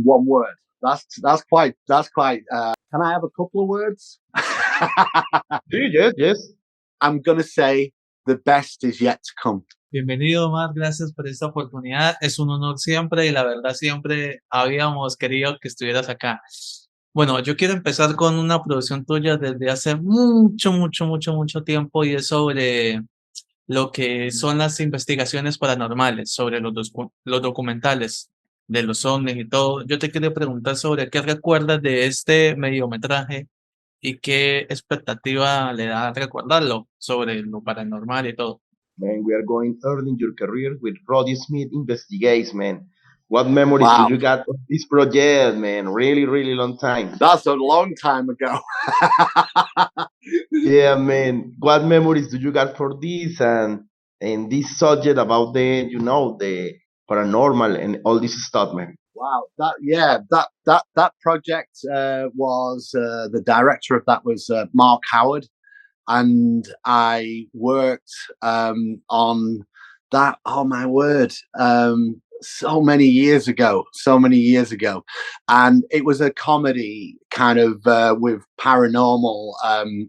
one word. That's quite. Can I have a couple of words? Yes. I'm gonna say the best is yet to come. Bienvenido, Omar, gracias por esta oportunidad. Es un honor siempre y la verdad siempre habíamos querido que estuvieras acá. Bueno, yo quiero empezar con una producción tuya desde hace mucho tiempo y es sobre lo que son las investigaciones paranormales, sobre los documentales de los ovnis y todo. Yo te quería preguntar sobre qué recuerdas de este mediometraje y qué expectativa le da al recordarlo sobre lo paranormal y todo. Man, we are going early in your career with Roddy Smith Investigates, man. What memories Wow. do you got of this project, man? Really long time. That's a long time ago. Yeah, man. What memories do you got for this and this subject about the the paranormal and all this stuff, man? Wow, that project was the director of that was Mark Howard, and I worked on that. Oh my word! So many years ago, and it was a comedy kind of with paranormal,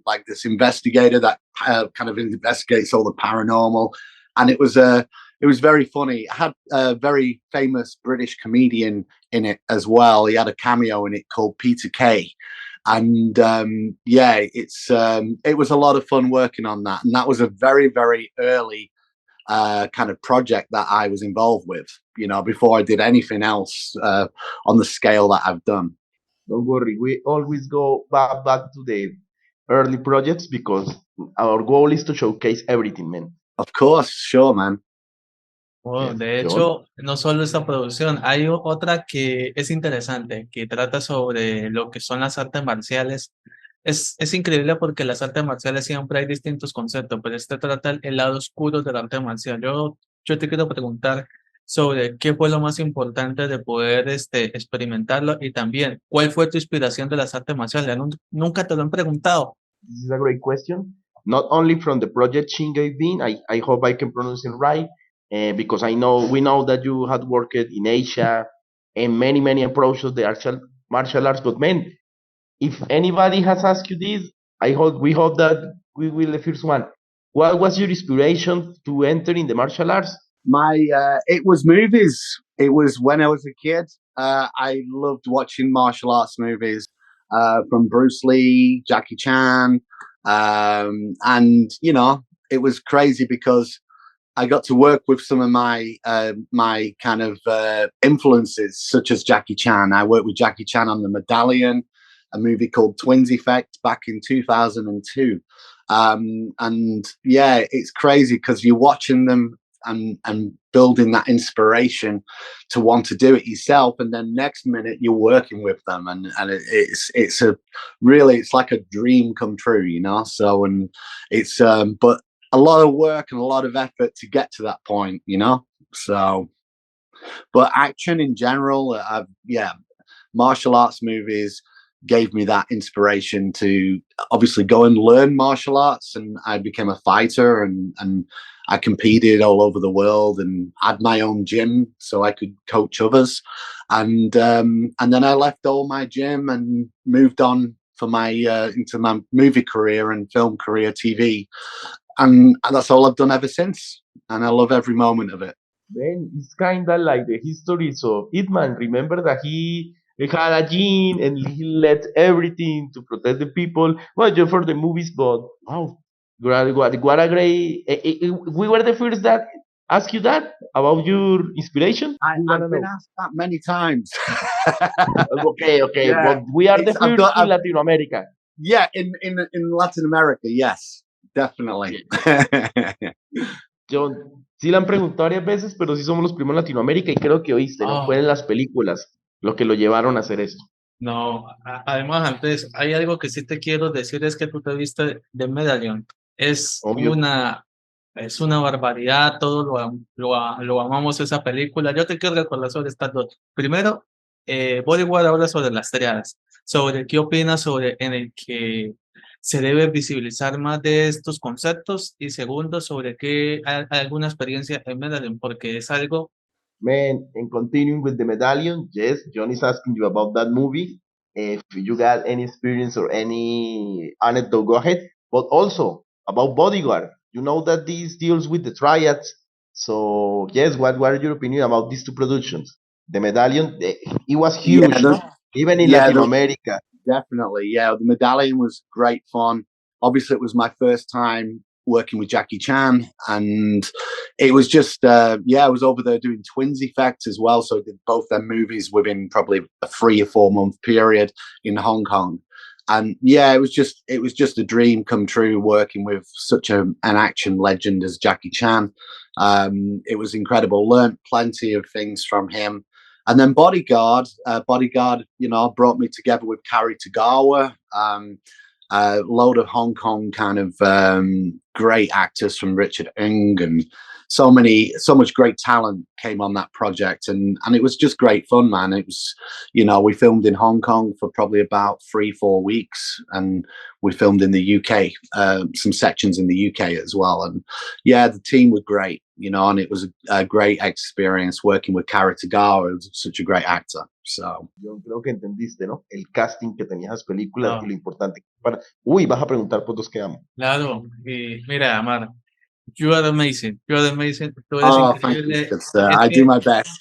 like this investigator that kind of investigates all the paranormal, and it was very funny. It had a very famous British comedian in it as well. He had a cameo in it called Peter Kay. And it was a lot of fun working on that. And that was a very early kind of project that I was involved with, before I did anything else on the scale that I've done. Don't worry, we always go back to the early projects because our goal is to showcase everything, man. Of course, sure, man. Oh, de hecho, no solo esta producción, hay otra que es interesante, que trata sobre lo que son las artes marciales. Es increíble porque las artes marciales siempre hay distintos conceptos, pero este trata el lado oscuro del arte marcial. Yo te quiero preguntar sobre qué fue lo más importante de poder experimentarlo y también cuál fue tu inspiración de las artes marciales. Nunca te lo han preguntado. This is a great question. Not only from the project Shingai Bin, I hope I can pronounce it right. Because we know that you had worked in Asia and many approaches the martial arts. But man, if anybody has asked you this, we hope that we will the first one. What was your inspiration to enter in the martial arts? It was movies. It was when I was a kid. I loved watching martial arts movies from Bruce Lee, Jackie Chan, and it was crazy because I got to work with some of my kind of influences, such as Jackie Chan. I worked with Jackie Chan on the Medallion, a movie called Twins Effect back in 2002. And yeah, it's crazy because you're watching them and building that inspiration to want to do it yourself, and then next minute you're working with them, and it's like a dream come true, So and it's but a lot of work and a lot of effort to get to that point, So, but action in general, martial arts movies gave me that inspiration to obviously go and learn martial arts, and I became a fighter, and I competed all over the world and had my own gym so I could coach others, and then I left all my gym and moved on for my into my movie career and film career, TV. And that's all I've done ever since. And I love every moment of it. Man, it's kind of like the histories of Hitman. Remember that he had a gene and he let everything to protect the people. Well, just for the movies, but wow, what a great. We were the first that asked you that about your inspiration. I've been asked that many times. Okay, yeah. But we are the first in Latin America. Yeah, in Latin America, yes. Definitely. Jhon, sí le han preguntado varias veces, pero sí somos los primeros en Latinoamérica y creo que oíste, ¿no? Fue en las películas lo que lo llevaron a hacer esto. No, además antes, hay algo que sí te quiero decir, es que tú te viste de Medallion. Es una barbaridad, todos lo amamos esa película. Yo te quiero recordar sobre estas dos. Primero, Bodyguard habla sobre las triadas, sobre qué opinas sobre en el que se debe visibilizar más de estos conceptos, y segundo, sobre que hay alguna experiencia en Medallion, porque es algo Man, and continuing with the medallion, yes, John is asking you about that movie. If you got any experience or any anecdote, go ahead. But also about Bodyguard, you know that this deals with the triads. So yes, what are your opinion about these two productions? The medallion, it was Yeah, huge, no? Even in yeah, Latin America. definitely. Yeah, the Medallion was great fun. Obviously, it was my first time working with Jackie Chan, and it was just yeah, I was over there doing twins effects as well. So I did both their movies within probably a 3 or 4 month period in Hong Kong. And yeah, it was just a dream come true working with such an action legend as Jackie Chan. It was incredible. Learned plenty of things from him. And then Bodyguard, brought me together with Kari Tagawa, a load of Hong Kong kind of great actors from Richard Ng, and so much great talent came on that project, and it was just great fun, man. It was, we filmed in Hong Kong for probably about 3-4 weeks, and we filmed in the UK, some sections in the UK as well, and yeah, the team were great, and it was a great experience working with Kara Tagawa, who's such a great actor. So Yo creo que entendiste, ¿no? El casting que tenía esas películas y No, lo importante. Para... Uy, vas a preguntar por dos que amo. claro, y mira, Amar, you are amazing, tú eres oh, thank you, increíble. good sir. Es I do que, my best.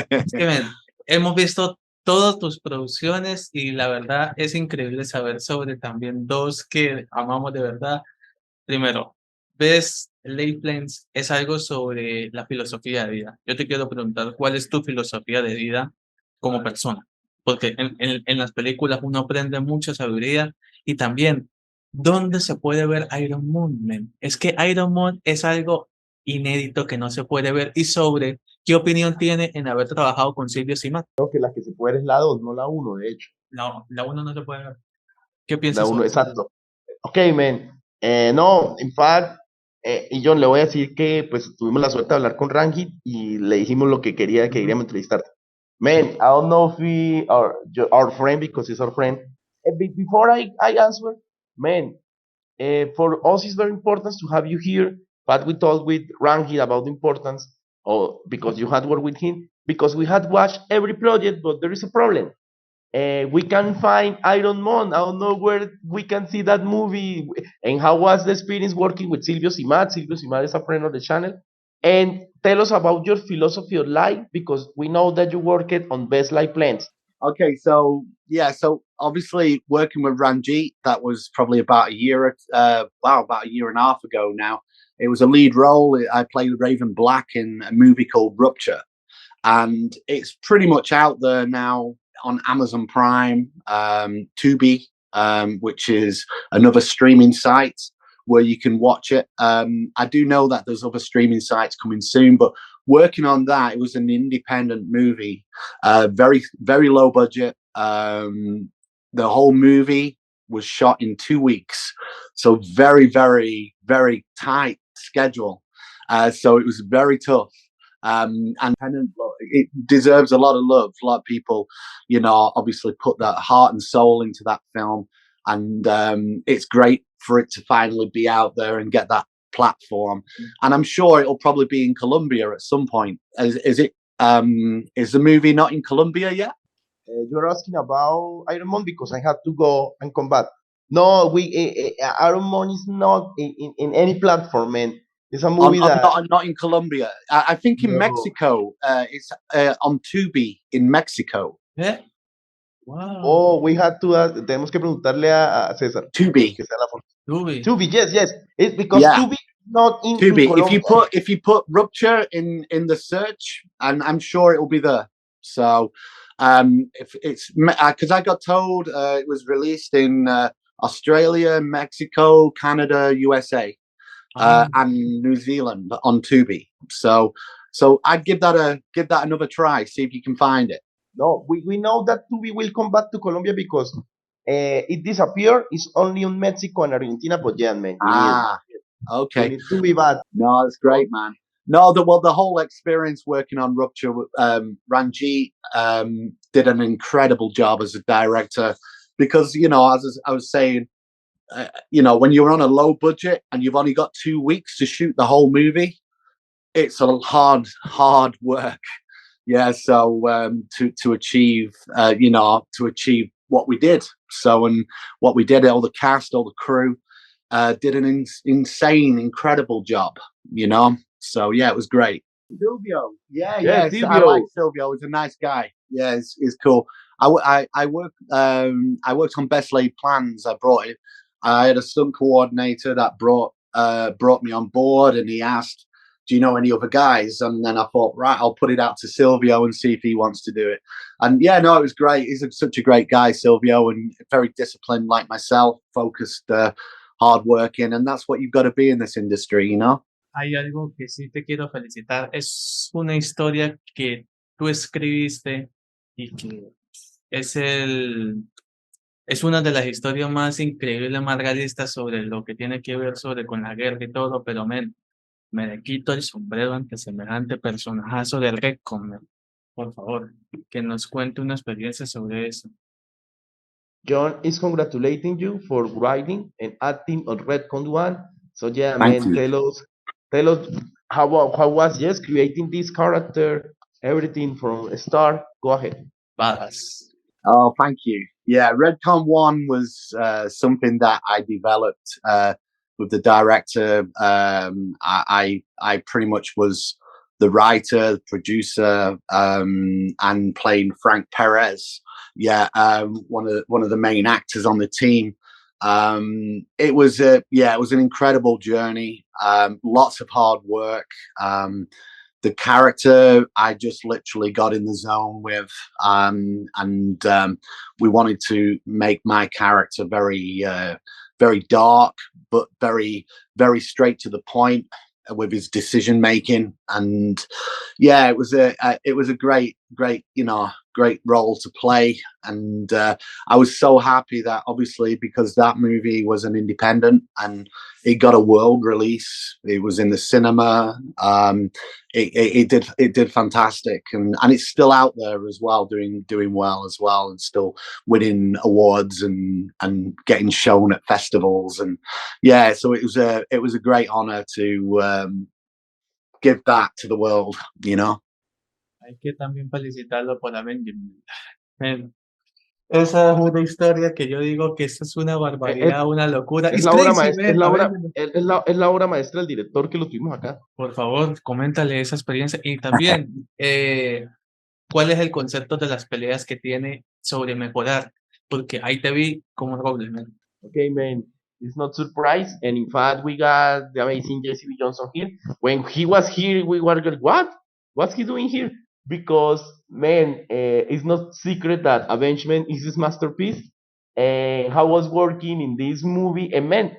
es que, men, hemos visto todas tus producciones y la verdad es increíble saber sobre también dos que amamos de verdad. Primero, ves Late Planes es algo sobre la filosofía de vida. Yo te quiero preguntar, ¿cuál es tu filosofía de vida como persona? Porque en las películas uno aprende mucha sabiduría y también, ¿dónde se puede ver Iron Man, men? Es que Iron Man es algo inédito que no se puede ver. Y sobre, ¿qué opinión tiene en haber trabajado con Silvio Simat? Creo que la que se puede ver es la 2, no la uno, de hecho. La uno no se puede ver. ¿Qué La piensas uno, sobre eso? exacto. Ok, man. No, en fact, y John, le voy a decir que pues tuvimos la suerte de hablar con Rangi y le dijimos lo que quería, que queríamos entrevistarte. Man, I don't know if we are our friend because he's our friend. Before I answer, man, for us it's very important to have you here. But we talked with Rangi about the importance, or because you had worked with him, because we had watched every project, but there is a problem. We can find Iron Man. I don't know where we can see that movie. And how was the experience working with Silvio Simat? Silvio Simat is a friend of the channel. And tell us about your philosophy of life because we know that you worked on Best Life Plans. Okay, so yeah, so obviously working with Ranjit, that was probably about about a year and a half ago now. It was a lead role. I played Raven Black in a movie called Rupture, and it's pretty much out there now on Amazon Prime, Tubi, which is another streaming site where you can watch it. I do know that there's other streaming sites coming soon, but working on that, it was an independent movie, very very low budget. The whole movie was shot in 2 weeks, so very very very tight schedule. So it was very tough. And it deserves a lot of love. A lot of people, obviously put that heart and soul into that film, and it's great for it to finally be out there and get that platform. And I'm sure it'll probably be in Colombia at some point. Is it? Is the movie not in Colombia yet? You're asking about Iron Man because I had to go and come back. No, Iron Man is not in any platform, man. It's a movie that Not in Colombia. I think in no. Mexico. It's on Tubi in Mexico. ¿Eh? Wow, Oh, we had to tenemos que preguntarle a César Tubi. que sea la foto. Tubi. Tubi, yes. It's because Yeah. Tubi is not in Tubi. Colombia. If you put Rupture in the search, and I'm sure it will be there. So if it's because I got told it was released in Australia, Mexico, Canada, USA, Ah, and New Zealand on Tubi. So I'd give that another try. See if you can find it. No, we know that Tubi will come back to Colombia because it disappeared. It's only in Mexico and Argentina, but yeah, man, we Okay. need to be back. No, that's great, man. No, the whole experience working on Rupture, Ranjit did an incredible job as a director because as I was saying, when you're on a low budget and you've only got 2 weeks to shoot the whole movie, it's a hard work. Yeah, so to achieve, to achieve what we did. So and what we did, all the cast, all the crew, did an insane, incredible job. So yeah, it was great. Silvio, yeah, Yeah, yes, I like Silvio. Silvio. He's a nice guy. Yeah, he's cool. I worked on Best Laid Plans. I had a stunt coordinator that brought me on board, and he asked, "Do you know any other guys?" And then I thought, right, I'll put it out to Silvio and see if he wants to do it. And yeah, no, it was great. Such a great guy, Silvio, and very disciplined, like myself, focused, hardworking, and that's what you've got to be in this industry. Hay algo que sí te quiero felicitar. Es una historia que tú escribiste y que es es una de las historias más increíbles, más realistas sobre lo que tiene que ver sobre con la guerra y todo, pero me le quito el sombrero ante semejante personajazo del Redcon, men. Por favor, que nos cuente una experiencia sobre eso. John is congratulating you for writing and acting on Redcon1. So yeah, Thank man, you. tell us how was yes creating this character, everything from start. Go ahead. Badass. Oh, thank you. Yeah, Redcon 1 was something that I developed with the director. I pretty much was the writer, producer, and playing Frank Perez. Yeah, one of the main actors on the team. It was an incredible journey. Lots of hard work. The character I just literally got in the zone with, and we wanted to make my character very dark, but very straight to the point with his decision making. And yeah, it was a great role to play. And I was so happy that, obviously, because that movie was an independent and it got a world release. It was in the cinema. It did fantastic, and it's still out there as well, doing well as well, and still winning awards and getting shown at festivals. And yeah, so it was a great honor to give that to the world. Hay que también felicitarlo por Avengement. Esa es una historia que yo digo que eso es una Es, barbaridad, una locura. es It's la obra crazy, maestra, man. Avengement. es la obra maestra del director que lo tuvimos acá. Por favor, coméntale esa experiencia. Y también, ¿cuál es el concepto de las peleas que tiene sobre mejorar? Porque ahí te vi como Robles, man. Okay, man. It's not surprise, and in fact, we got the amazing Jesse B. Johnson here. When he was here, we were like, "What? What's he doing here?" Because man, it's not secret that Avengement is his masterpiece, and how was working in this movie. And man,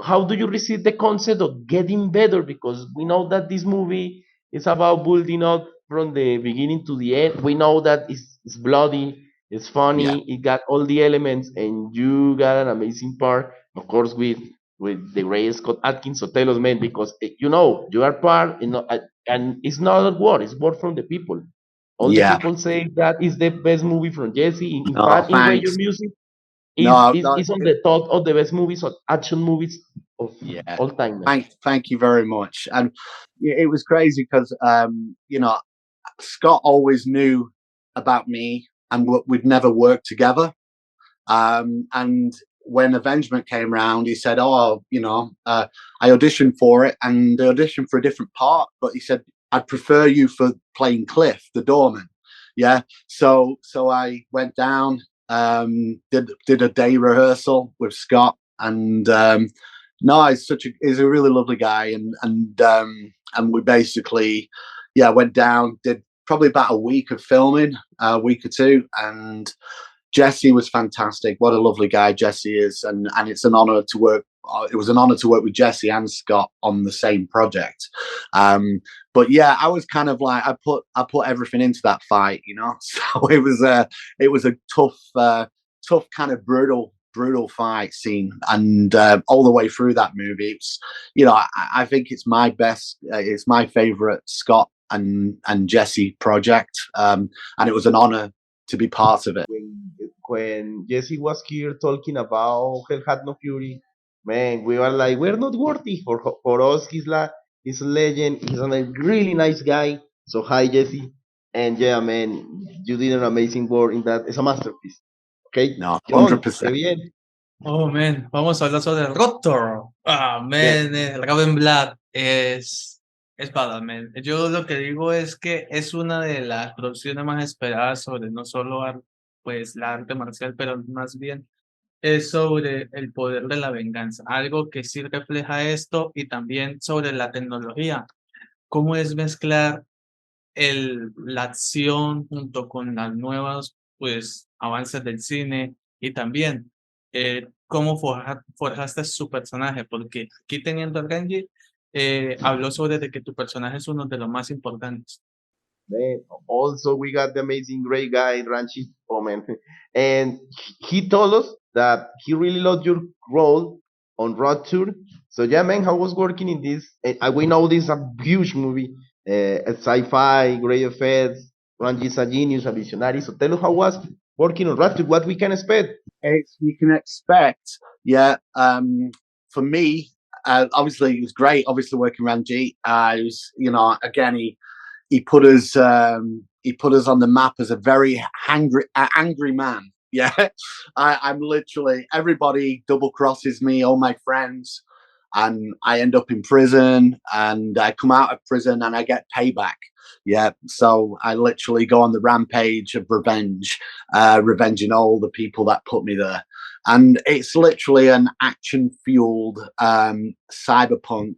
how do you receive the concept of getting better? Because we know that this movie is about building up from the beginning to the end. We know that it's bloody, it's Yeah, funny, it got all the elements, and you got an amazing part, of course, with the great Scott Atkins. So tell us, man, because you are part, and it's not a word, it's word from the people. All the yeah. people say that is the best movie from Jesse. In Oh, fact, in Ranger thanks. Music, No, is on the top of the best movies or action movies of yeah. all time, man. Thank you very much. And it was crazy because Scott always knew about me, and we'd never worked together. And when Avengement came around, he said, "Oh, I auditioned for it, and I auditioned for a different part, but he said I'd prefer you for playing Cliff, the doorman." Yeah, so I went down, did a day rehearsal with Scott, and no, he's a really lovely guy, and we basically, yeah, went down, did probably about a week of filming, a week or two, and Jesse was fantastic. What a lovely guy Jesse is, and it's an honor to work. It was an honor to work with Jesse and Scott on the same project. But yeah, I was kind of like I put everything into that fight. So it was a tough kind of brutal fight scene, and all the way through that movie, I think it's my best. It's my favorite Scott and Jesse project, and it was an honor to be part of it. When Jesse was here talking about Hell Had No Fury, man, we were like, we're not worthy for us. He's like, He's a legend. He's a really nice guy. So hi, Jesse. And yeah, man, you did an amazing work in that. It's a masterpiece. Okay, No, Jhon, 100%. qué bien. Oh, man, vamos a hablar sobre Rupture. Ah, Yes. man, el Raven Blood es badass, man. Yo lo que digo es que es una de las producciones más esperadas sobre no solo pues, la arte marcial, pero más bien es sobre el poder de la venganza, algo que sí refleja esto y también sobre la tecnología, cómo es mezclar la acción junto con las nuevas pues, avances del cine y también cómo forjaste su personaje, porque aquí teniendo a Genji, habló sobre de que tu personaje es uno de los más importantes. Man, also, we got the amazing great guy, Ranchi. Oh, man. And he told us that he really loved your role on Rupture. So, yeah, man, how was working in this? We know this is a huge movie, a sci-fi, great effects. Ranchi is a genius, a visionary. So, tell us how was working on Rupture, what we can expect. You can expect, yeah. For me, obviously it was great. Obviously working around G, it was, again he put us on the map as a very angry man. Yeah, I'm literally, everybody double crosses me, all my friends, and I end up in prison, and I come out of prison and I get payback. Yeah, so I literally go on the rampage of revenge, revenging all the people that put me there. And it's literally an action fueled cyberpunk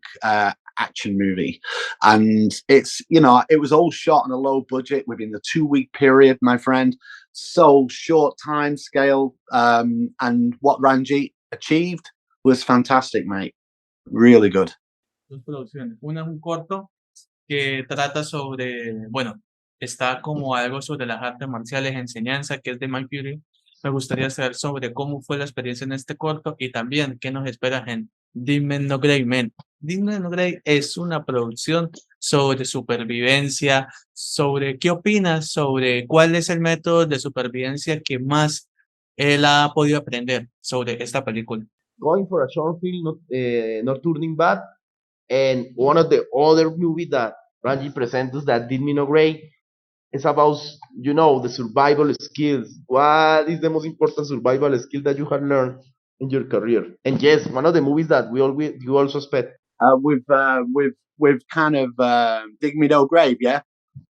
action movie. And it was all shot on a low budget within the 2-week period, my friend. So short time scale. And what Ranjit achieved was fantastic, mate. Really good. Dos producciones. Una es un corto que trata sobre, bueno, está como algo sobre las artes marciales, enseñanza, que es de Mike Fury. Me gustaría saber sobre cómo fue la experiencia en este corto y también qué nos espera en Demon No Grey Men. Demon No Grey es una producción sobre supervivencia, sobre qué opinas sobre cuál es el método de supervivencia que más él ha podido aprender sobre esta película. Going for a short film, not turning bad. And one of the other movies that Ranji presents us that did me no great is about, the survival skills. What is the most important survival skill that you have learned in your career? And yes, one of the movies that you also expect. With kind of Dig Me No Grave, yeah?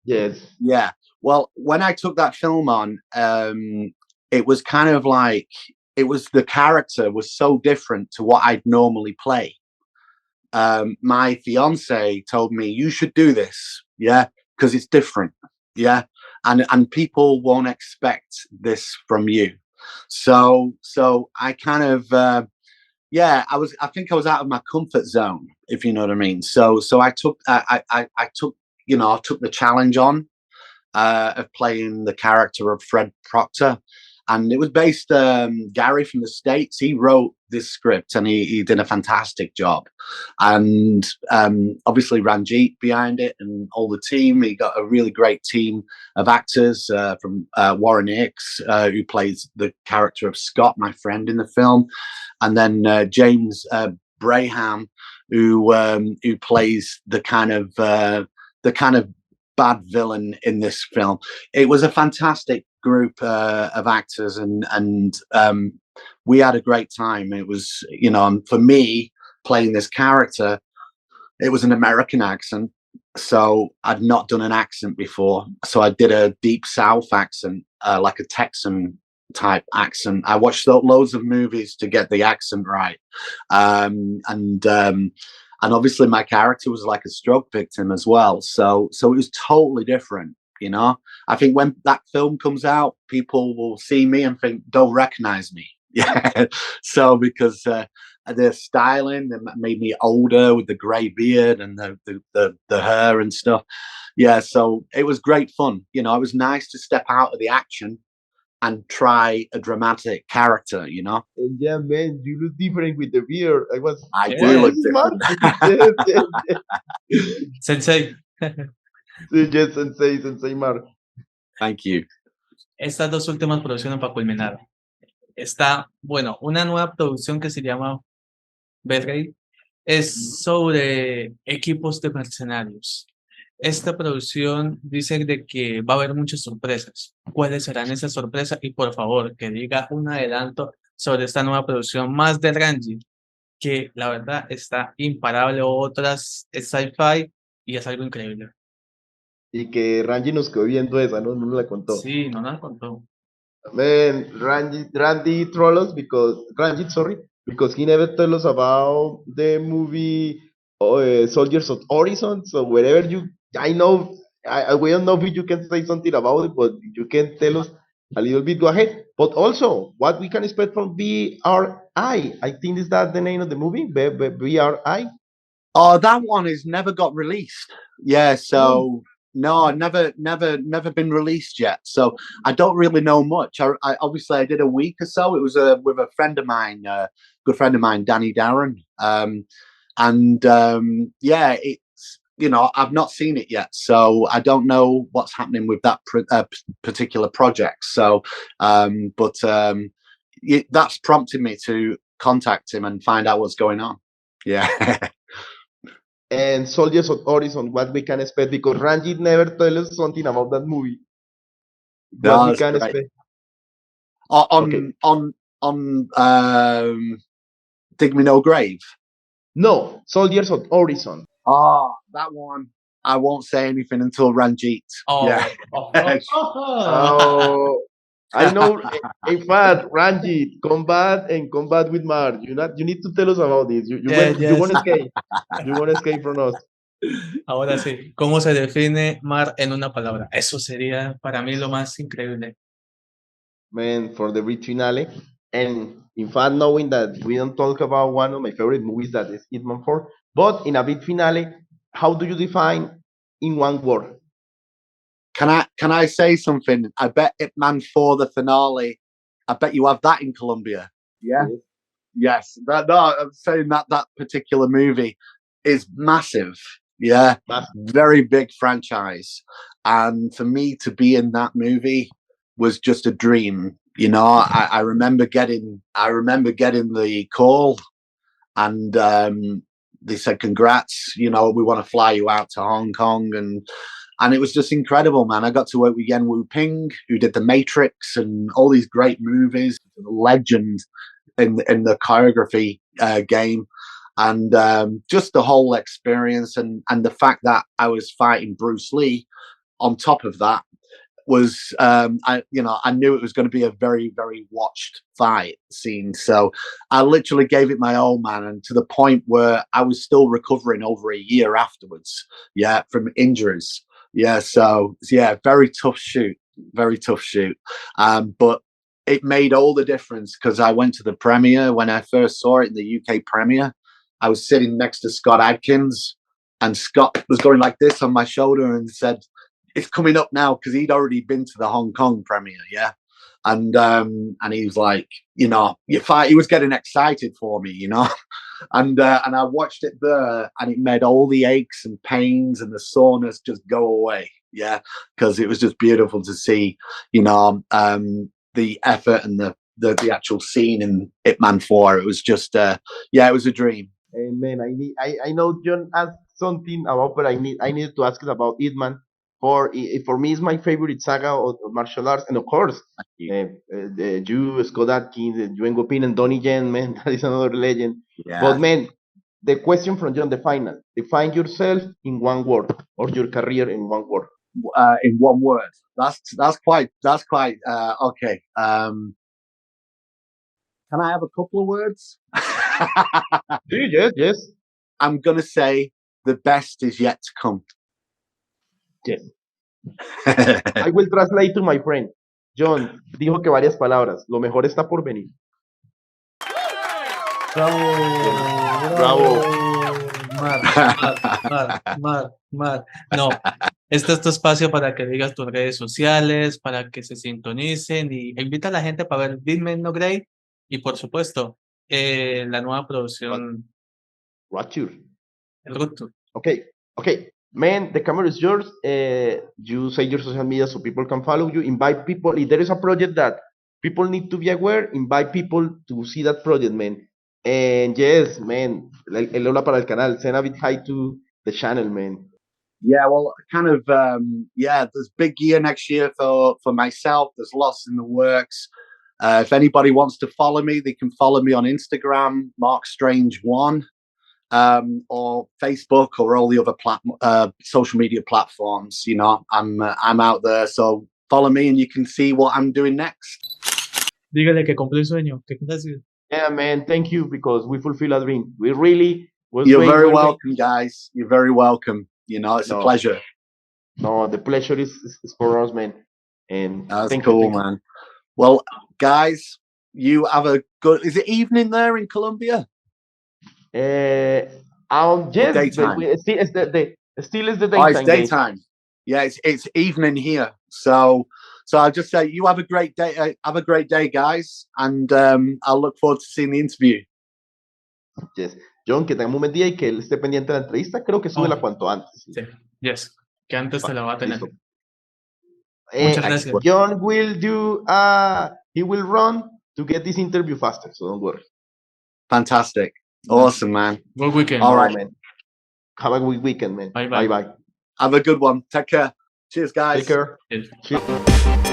Yes. Yeah. Well, when I took that film on, it was kind of like, the character was so different to what I'd normally play. My fiance told me, you should do this, yeah, because it's different, yeah, and people won't expect this from you. So I kind of I think I was out of my comfort zone, if you know what I mean. So I took I took I took the challenge on of playing the character of Fred Proctor. And it was based, Gary from the States, he wrote this script and he did a fantastic job. And obviously Ranjit behind it and all the team. He got a really great team of actors from Warren Hicks, who plays the character of Scott, my friend in the film. And then James Braham, who plays the kind of bad villain in this film. It was a fantastic group of actors, and we had a great time. It was, for me playing this character, it was an American accent, so I'd not done an accent before. So I did a deep South accent, like a Texan type accent. I watched loads of movies to get the accent right, and obviously my character was like a stroke victim as well. So it was totally different. I think when that film comes out, people will see me and think, don't recognize me. Yeah. So because the styling, they made me older with the grey beard and the hair and stuff. Yeah. So it was great fun. It was nice to step out of the action and try a dramatic character. And yeah, man, you look different with the beard. I do look different. Sensei. Yes, Sensei Mar. Thank you. Estas dos últimas producciones para culminar. Está, bueno, una nueva producción que se llama Belgrade, Es sobre equipos de mercenarios. Esta producción dice de que va a haber muchas sorpresas. ¿Cuáles serán esas sorpresas? Y por favor, que diga un adelanto sobre esta nueva producción más de Ranji, que la verdad está imparable. Otras es sci-fi y es algo increíble. Y que Randy nos quedó viendo esa, ¿no? No nos la contó. Sí, no nos contó. Man, Randy troll us because Randy, sorry, because he never tell us about the movie Soldiers of Horizon. So wherever you, I know, we don't know if you can say something about it, but you can tell us a little bit. Go ahead. But also, what we can expect from BRI. I think is that the name of the movie, BRI. Oh, that one has never got released. Yeah, Oh, so no, never been released yet. So I don't really know much. I obviously I did a week or so. It was with a friend of mine, good friend of mine, Danny Darren. And yeah, it's I've not seen it yet, so I don't know what's happening with that particular project. So, that's prompted me to contact him and find out what's going on. Yeah. and Soldiers of Horizon, what we can expect because Randy never tell us something about that movie. What No, we that's can great. expect. Okay. On Dig Me No Grave. No, Soldiers of Horizon. Oh, that one. I won't say anything until Ranjit. Oh, Yeah. Oh, I know. In fact, Ranjit, combat with Mar. You need to tell us about this. You Yes. won't escape. You won't escape from us. Ahora sí, ¿cómo se define mar en una palabra? Eso sería para mí lo más increíble. Man, for the big finale. And in fact, knowing that we don't talk about one of my favorite movies that is Hitman 4, but in a big finale, how do you define in one word? Can I say something? I bet Ip Man 4 the finale. I bet you have that in Colombia. Yeah. Yes. Yes. I'm saying that particular movie is massive. Yeah. Massive. Very big franchise. And for me to be in that movie was just a dream. I remember getting the call, and they said, "Congrats! We want to fly you out to Hong Kong," and it was just incredible, man. I got to work with Yen Wu Ping, who did The Matrix and all these great movies, a legend in the choreography game, and just the whole experience, and the fact that I was fighting Bruce Lee on top of that was I knew it was going to be a very, very watched fight scene. So I literally gave it my all, man, and to the point where I was still recovering over a year afterwards. Yeah, from injuries. Yeah, so yeah, very tough shoot, very tough shoot. But it made all the difference because I went to the premiere when I first saw it in the UK premiere. I was sitting next to Scott Adkins, and Scott was going like this on my shoulder and said, "It's coming up now," because he'd already been to the Hong Kong premiere, yeah. And he was like, you fight. He was getting excited for me, and I watched it there, and it made all the aches and pains and the soreness just go away, yeah, because it was just beautiful to see, the effort and the actual scene in Ip Man 4. It was just, it was a dream. And man, I know John asked something about, but I needed to ask it about Hitman. For me, it's my favorite saga of martial arts, and of course, you, Scott Atkins, Yuen Gopin, and Donnie Yen, man, that is another legend. Yeah. But man, the question from John, the final: define yourself in one word, or your career in one word. In one word. That's quite okay. Can I have a couple of words? Yes. I'm gonna say the best is yet to come. Yes. I will translate to my friend. John dijo que varias palabras. Lo mejor está por venir. Bravo. Mar. No, este es tu espacio para que digas tus redes sociales, para que se sintonicen y invita a la gente para ver Disney No Grey y por supuesto la nueva producción Rupture. el Rupture. Okay. Man, the camera is yours. You say your social media so people can follow you. Invite people. If there is a project that people need to be aware, invite people to see that project, man. And yes, man, el hola para el canal. Send a bit hi to the channel, man. Yeah, well, kind of, there's big year next year for myself. There's lots in the works. If anybody wants to follow me, they can follow me on Instagram, MarkStrange1, or Facebook, or all the other social media platforms. You know, I'm out there, so follow me and you can see what I'm doing next. Dígale que cumplió el sueño. ¿Qué quiere decir? Yeah, man, thank you because we fulfill a dream. We really was You're wait, very wait, wait. welcome, guys. You're very welcome. You know, it's a pleasure. No, the pleasure is for us, man. And That's thank cool, you, man. Well, guys, you have a good. Is it evening there in Colombia? Yes, daytime. Still is the Oh, it's daytime. Guys. daytime. Yeah, it's evening here. So I'll just say you have a great day. Have a great day, guys, and I'll look forward to seeing the interview. Yes. John, que tenga un buen día y que él esté pendiente de la entrevista. Creo que súbela cuanto antes. Sí. Yes. Que antes te la va a tener. Listo. Muchas gracias. John will do. He will run to get this interview faster. So don't worry. Fantastic. Awesome, man. Good weekend. All right, man. Have a good weekend, man. Bye. Bye. Have a good one. Take care. Cheers, guys. Take care. Yes. Cheers.